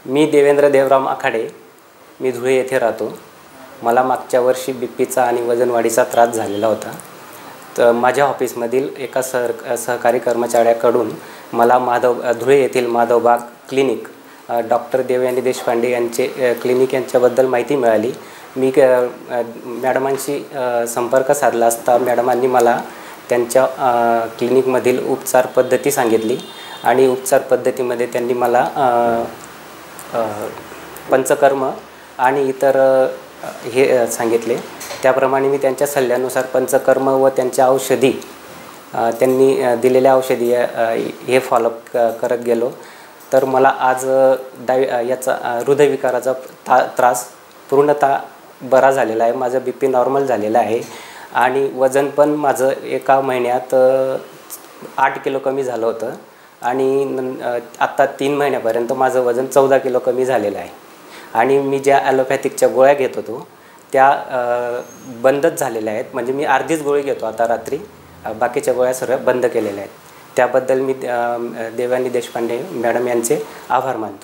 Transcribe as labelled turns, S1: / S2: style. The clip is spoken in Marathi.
S1: मी देवेंद्र देवराम आखाडे, मी धुळे येथे राहतो। मला मागच्या वर्षी बीपीचा आणि वजन वाढीचा त्रास झालेला होता। तर माझ्या ऑफिसमधील एका सहकारी कर्मचाऱ्याकडून मला धुळे येथील माधवबाग क्लिनिक डॉक्टर देवयानी देशपांडे यांचे क्लिनिक यांच्याबद्दल माहिती मिळाली। मी मॅडमांशी संपर्क साधला असता मॅडमांनी मला त्यांच्या क्लिनिकमधील उपचार पद्धती सांगितली आणि उपचार पद्धतीमध्ये त्यांनी मला पंचकर्म आणि इतर हे सांगितले। त्याप्रमाणे मी त्यांच्या सल्ल्यानुसार पंचकर्म व त्यांच्या औषधी त्यांनी दिलेल्या औषधी हे फॉलोअप करत गेलो। तर मला आज याचा हृदयविकाराचा त्रास पूर्णतः बरा झालेला आहे। माझा बीपी नॉर्मल झालेला आहे आणि वजन पण माझं एका महिन्यात 8 किलो कमी झालं होतं आणि आता 3 महिन्यापर्यंत माझं वजन 14 किलो कमी झालेलं आहे। आणि मी ज्या ॲलोपॅथिकच्या गोळ्या घेत होतो त्या बंदच झालेल्या आहेत। म्हणजे मी अर्धीच गोळी घेतो आता रात्री, बाकीच्या गोळ्या सर्व बंद केलेल्या आहेत। त्याबद्दल मी देवयानी देशपांडे मॅडम यांचे आभार मानतो।